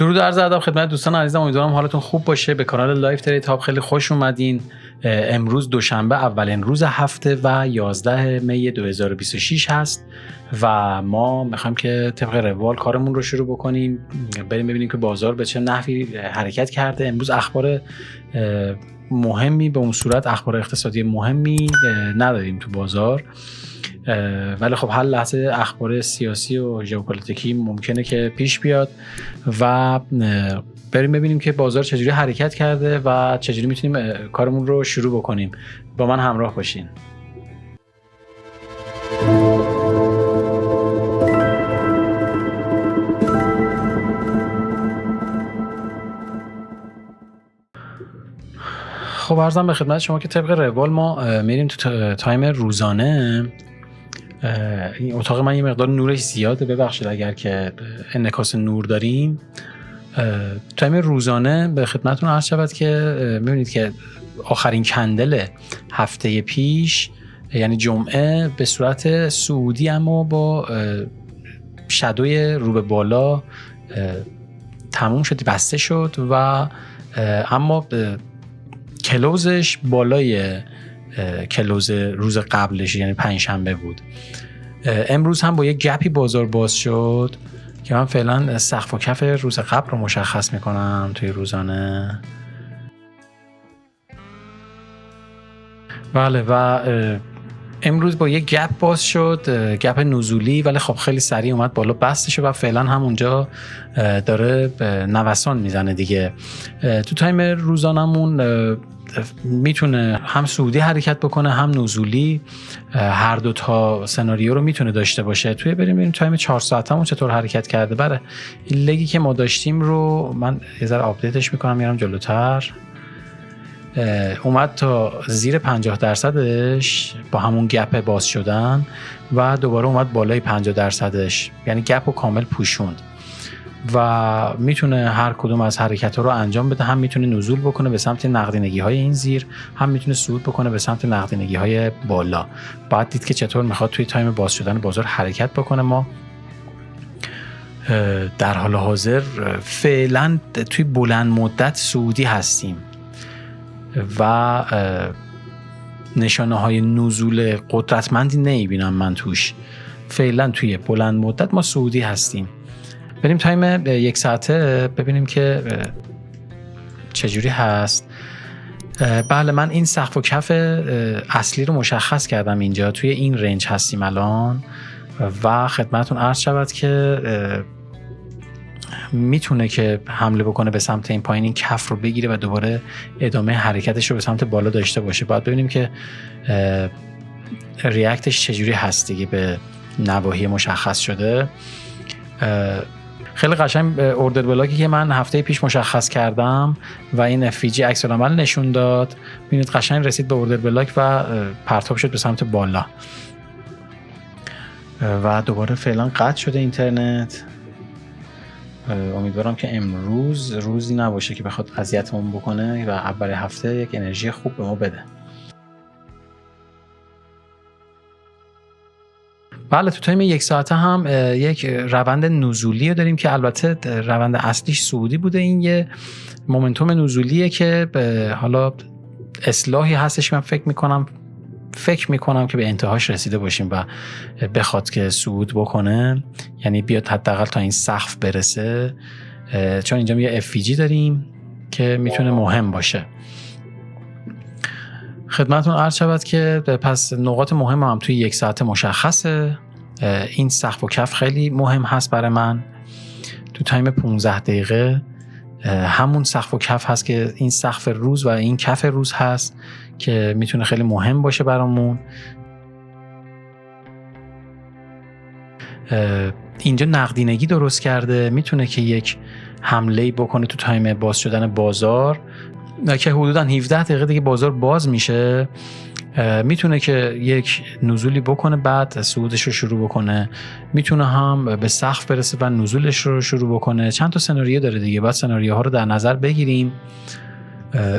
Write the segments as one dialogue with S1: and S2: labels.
S1: درود و عرض ادب خدمت دوستان عزیزم، امیدوارم حالتون خوب باشه. به کانال لایف ترید هاب خیلی خوش اومدین. امروز دوشنبه اولین روز هفته و 11 می 2026 هست و ما میخوایم که طبق روال کارمون رو شروع بکنیم، بریم ببینیم که بازار به چه نحوی حرکت کرده. امروز اخبار مهمی به اون صورت اخبار اقتصادی مهمی نداریم تو بازار، ولی خب هر لحظه اخبار سیاسی و ژئوپلیتیکی ممکنه که پیش بیاد و بریم ببینیم که بازار چجوری حرکت کرده و چجوری میتونیم کارمون رو شروع بکنیم. با من همراه باشین. خب عرضم به خدمت شما که طبق روال ما میریم تو تایم روزانه. این اتاق من یه مقدار نورش زیاده، ببخشید اگر که انعکاس نور داریم. تایم روزانه به خدمتتون عرض شود که میبینید که آخرین کندل هفته پیش یعنی جمعه به صورت صعودی اما با شادوی رو به بالا تموم شد، بسته شد و اما کلوزش بالای کلوز روز قبلش یعنی پنجشنبه بود. امروز هم با یک گپی بازار باز شد که من فعلا سقف و کف روز قبل رو مشخص میکنم توی روزانه. بله و امروز با یک گپ باز شد، گپ نزولی، ولی خب خیلی سریع اومد بالا بسته شد و فعلا هم اونجا داره نوسان میزنه دیگه. تو تایم روزانمون میتونه هم صعودی حرکت بکنه هم نزولی، هر دو تا سناریو رو میتونه داشته باشه. توی بریم تایم 4 ساعتمون چطور حرکت کرده. بره این لگی که ما داشتیم رو من یه ذره آپدیتش میکنم، میارم جلوتر. اومد تا زیر 50%ش با همون گپ باز شدن و دوباره اومد بالای 50%ش، یعنی گپ رو کامل پوشوند و میتونه هر کدوم از حرکت‌ها رو انجام بده. هم میتونه نزول بکنه به سمت نقدینگی‌های این زیر، هم میتونه صعود بکنه به سمت نقدینگی‌های بالا. باید دید که چطور میخواد توی تایم باز شدن بازار حرکت بکنه. ما در حال حاضر فعلا توی بلند مدت صعودی هستیم و نشانه‌های نزول قدرتمندی نمیبینم من توش. فعلا توی بلند مدت ما صعودی هستیم. بریم تایم 1 ساعته ببینیم که چجوری هست. بله من این سقف و کف اصلی رو مشخص کردم، اینجا توی این رنج هستیم الان و خدمتون عرض شود که میتونه که حمله بکنه به سمت این پایین، این کف رو بگیره و دوباره ادامه حرکتش رو به سمت بالا داشته باشه. باید ببینیم که ریاکتش چجوری هست دیگه به نواحی مشخص شده. خیلی قشنگ اوردر بلاکی که من هفته پیش مشخص کردم و این FVG عکس العمل نشون داد، ببینید قشنگ رسید به اوردر بلاک و پرتاب شد به سمت بالا و دوباره فعلا قطع شده اینترنت. امیدوارم که امروز روزی نباشه که بخواد اذیتمون بکنه و اول هفته یک انرژی خوب به ما بده. بله تو تایم 1 ساعته هم یک روند نزولی رو داریم که البته روند اصلیش صعودی بوده. این یه مومنتوم نزولیه که حالا اصلاحی هستش. من فکر میکنم که به انتهاش رسیده باشیم و بخواد که صعود بکنه، یعنی بیاد حداقل تا این سقف برسه، چون اینجا یه FVG داریم که میتونه مهم باشه. خدمتون عرض شود که پس نقاط مهم هم توی 1 ساعت مشخصه. این سقف و کف خیلی مهم هست برای من. تو تایم 15 دقیقه همون سقف و کف هست که این سقف روز و این کف روز هست که میتونه خیلی مهم باشه برامون. اینجا نقدینگی درست کرده، میتونه که یک حمله بکنه تو تایم باز شدن بازار که حدوداً 17 دقیقه دیگه بازار باز میشه. میتونه که یک نزولی بکنه بعد صعودش رو شروع بکنه، میتونه هم به سقف برسه و نزولش رو شروع بکنه. چند تا سناریو داره دیگه، باید سناریوها رو در نظر بگیریم.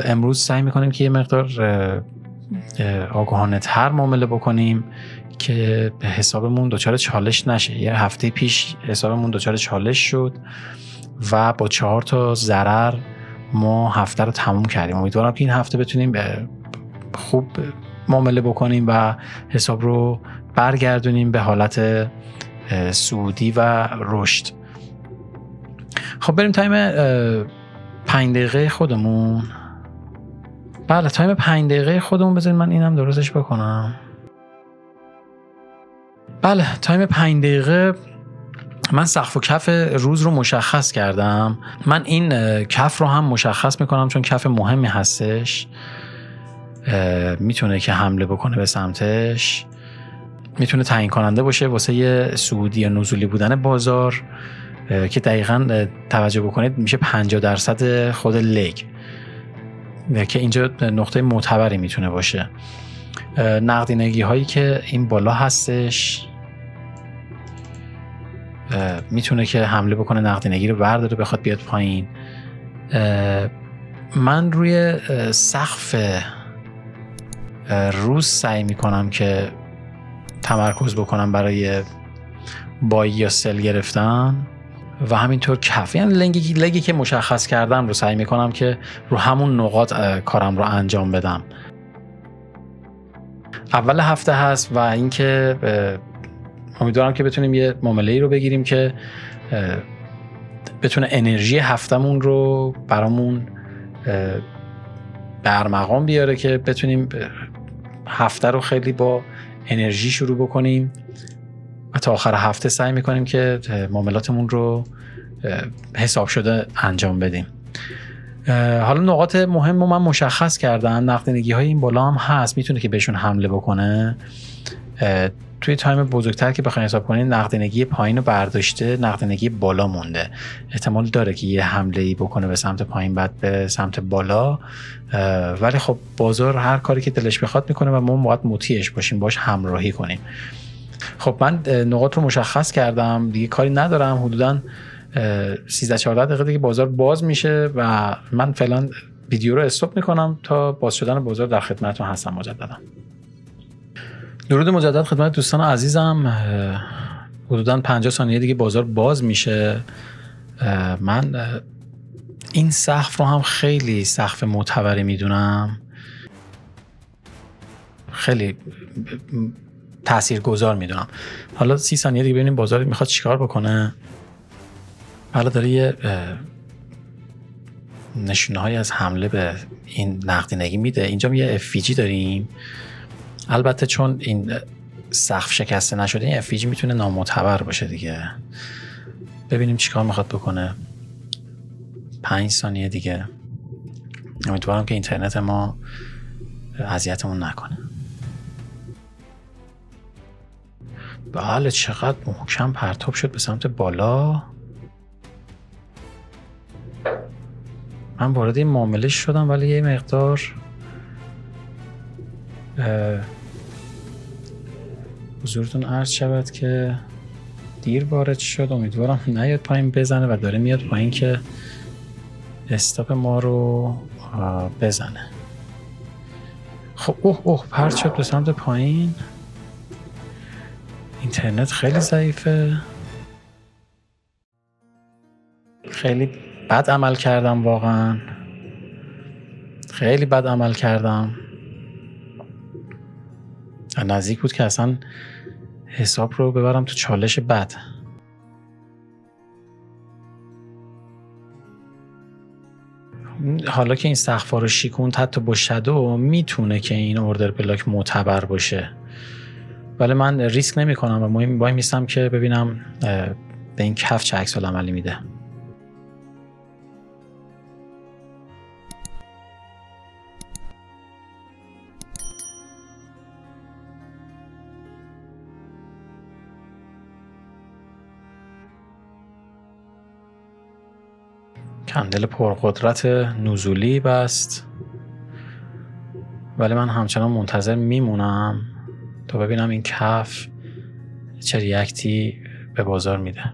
S1: امروز سعی میکنیم که یه مقدار آگاهانه تر معامله بکنیم که حسابمون دچار چالش نشه. یه هفته پیش حسابمون دچار چالش شد و با 4 تا ضرر ما هفته رو تموم کردیم. امیدوارم که این هفته بتونیم خوب معامله بکنیم و حساب رو برگردونیم به حالت صعودی و رشد. خب بریم تایم 5 دقیقه خودمون. بله تایم 5 دقیقه خودمون. بذارید من اینم درستش بکنم. بله تایم 5 دقیقه من سقف و کف روز رو مشخص کردم. من این کف رو هم مشخص میکنم چون کف مهمی هستش، میتونه که حمله بکنه به سمتش، میتونه تعیین کننده باشه واسه یه صعودی یا نزولی بودن بازار که دقیقاً توجه بکنید میشه 50% خود لگ که اینجا نقطه معتبری میتونه باشه. نقدینگی هایی که این بالا هستش میتونه که حمله بکنه، نقدینگی رو برداره بخواد بیاد پایین. من روی سقف روز سعی میکنم که تمرکز بکنم برای بای یا سل گرفتن و همینطور کف، یعنی لگی که مشخص کردم رو سعی میکنم که رو همون نقاط کارم رو انجام بدم. اول هفته هست و اینکه امیدوارم که بتونیم یه معامله‌ای رو بگیریم که بتونه انرژی هفتمون رو برامون برمقام بیاره که بتونیم هفته رو خیلی با انرژی شروع بکنیم و تا آخر هفته سعی میکنیم که معاملاتمون رو حساب شده انجام بدیم. حالا نقاط مهم رو من مشخص کردم. نقدینگی های این بالا هم هست، میتونه که بهشون حمله بکنه. توی تایم بزرگتر که بخواید حساب کنید نقدینگی پایین رو برداشته، نقدینگی بالا مونده، احتمال داره که یه حمله‌ای بکنه به سمت پایین بعد به سمت بالا، ولی خب بازار هر کاری که دلش بخواد میکنه و ما باید مطیعش باشیم، باش همراهی کنیم. خب من نقاط رو مشخص کردم دیگه، کاری ندارم. حدوداً 13-14 دقیقه دیگه بازار باز میشه و من فعلا ویدیو رو استاپ میکنم تا باز شدن بازار در خدمتتون هستم مجددا. درود مجدد خدمت دوستان عزیزم. حدوداً 50 ثانیه دیگه بازار باز میشه. من این سقف رو هم خیلی سقف معتبری میدونم، خیلی تاثیرگذار میدونم. حالا 30 ثانیه دیگه ببینیم بازار میخواد چیکار بکنه. حالا داره یه نشونه‌هایی از حمله به این نقدینگی میده. اینجا یه FVG داریم، البته چون این سقف شکسته نشده این FVG میتونه نامعتبر باشه دیگه. ببینیم چیکار میخواد بکنه. 5 ثانیه دیگه. امیدوارم که اینترنت ما اذیتمون نکنه. بله چقدر محکم پرتاب شد به سمت بالا. من وارد این معامله شدم ولی یه مقدار حضورتون عرض شود که دیر وارد شد. امیدوارم نیاد پایین بزنه و داره میاد پایین که استاپ ما رو بزنه. خب اوه پرت شد به سمت پایین. اینترنت خیلی ضعیفه، خیلی بد عمل کردم، واقعا خیلی بد عمل کردم. نزدیک بود که اصلا حساب رو ببرم تو چالش بد. حالا که این سقف‌ها رو شیکوند حتی با شادو میتونه که این اوردر بلاک معتبر باشه، ولی من ریسک نمی کنم و مهم وای میستم که ببینم به این کف چه عکس العملی میده. کندل پرقدرت نزولی بست، ولی من همچنان منتظر میمونم تا ببینم این کف چه ریاکتی به بازار میده.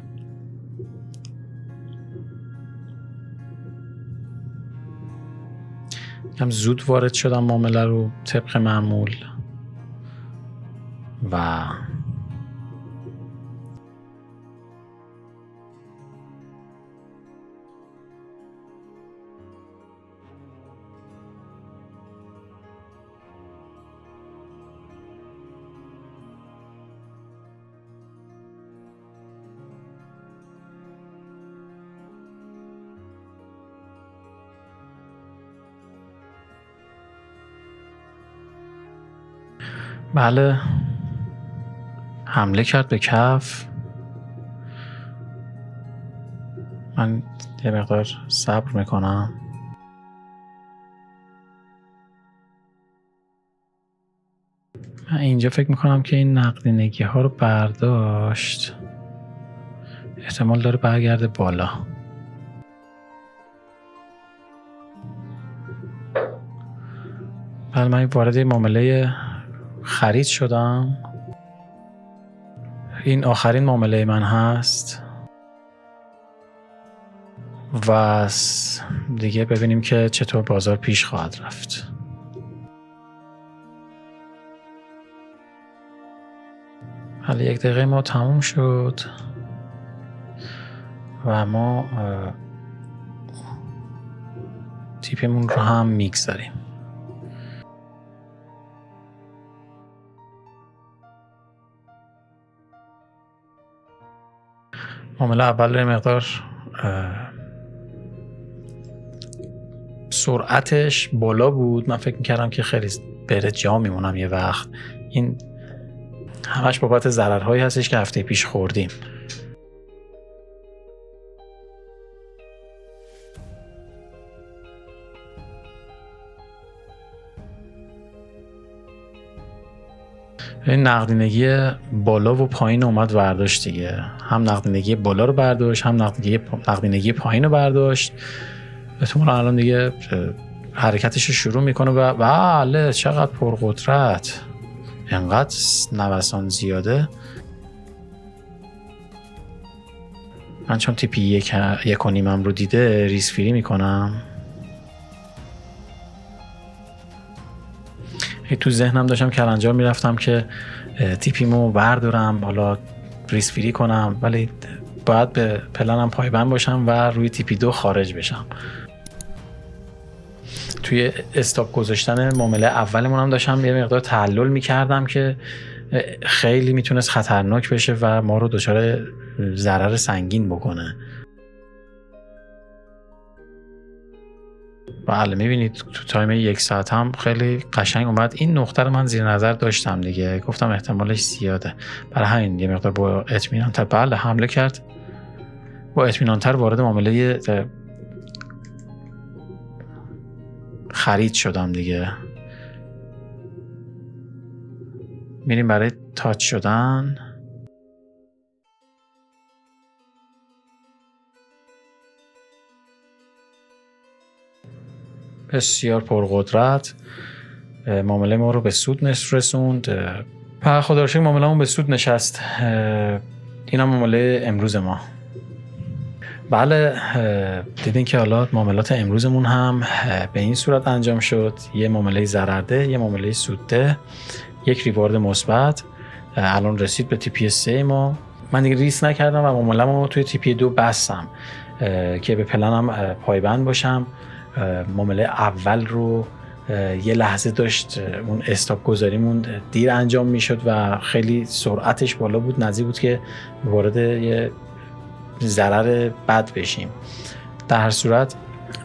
S1: کم زود وارد شدم معامله رو طبق معمول و بله، حمله کرد به کف. من یه مقدار صبر میکنم. من اینجا فکر میکنم که این نقدینگی ها رو برداشت، احتمال داره برگرده بالا. بله، من وارد معامله خرید شدم. این آخرین معامله من هست و دیگه ببینیم که چطور بازار پیش خواهد رفت. حالا 1 دقیقه ما تموم شد و ما تیپمون رو هم میگذاریم. معامله اول مقدار سرعتش بالا بود. من فکر میکردم که خیلی بره جا میمونم یه وقت. این همش بابت ضررهایی هستش که هفته پیش خوردیم. این نقدینگی بالا و پایین اومد برداشت دیگه. هم نقدینگی بالا رو برداشت، هم نقدینگی پایین رو برداشت. احتمالاً الان دیگه حرکتش رو شروع میکنه و بله چقدر پرقدرت، انقدر نوسان زیاده. من چون تیپی 1.5 رو دیده ریسک فری میکنم. تو ذهنم داشتم کلنجار میرفتم که تیپیمو بردارم، حالا ریسک فری کنم، ولی باید به پلنم پایبند باشم و روی تیپی 2 خارج بشم. توی استاپ گذاشتن معامله اولمون هم داشتم یه مقدار تعلل میکردم که خیلی میتونست خطرناک بشه و ما رو دچار ضرر سنگین بکنه. بله میبینید تو تایم 1 ساعت هم خیلی قشنگ اومد. این نقطه رو من زیر نظر داشتم دیگه، گفتم احتمالش زیاده، برای همین یه مقدار با اطمینان تر بله حمله کرد، با اطمینان تر وارد معامله خرید شدم دیگه. میریم برای تاچ شدن. بسیار پرقدرت. معامله ما رو به سود رسوند. خدا رو شکر معامله‌مون به سود نشست. این هم معامله امروز ما. بله دیدین که حالا معاملات امروزمون هم به این صورت انجام شد. یه معامله ضررده، یه معامله سودده، یک ریوارد مثبت. الان رسید به تیپی 3 ما. من دیگه ریسک نکردم و معامله‌مو توی تیپی 2 بستم که به پلنم پایبند باشم. معامله اول رو یه لحظه داشت اون استاپ گذاریمون دیر انجام میشد و خیلی سرعتش بالا بود، نزدیک بود که وارد یه ضرر بد بشیم. در هر صورت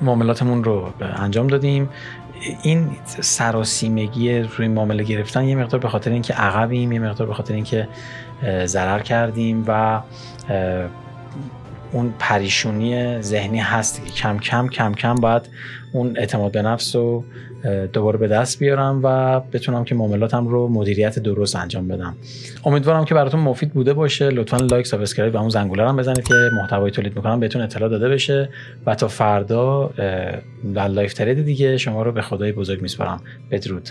S1: معاملاتمون رو انجام دادیم. این سراسیمگی روی معامله گرفتن یه مقدار به خاطر اینکه عقبیم، یه مقدار به خاطر اینکه ضرر کردیم و اون پریشونی ذهنی هست که کم کم باید اون اعتماد به نفس رو دوباره به دست بیارم و بتونم که معاملاتم رو مدیریت درست انجام بدم. امیدوارم که براتون مفید بوده باشه. لطفاً لایک، سابسکرایب و اون زنگوله رو هم بزنید که محتوای تولید میکنم بهتون اطلاع داده بشه و تا فردا در لایف ترید دیگه شما رو به خدای بزرگ میسپارم. بدرود.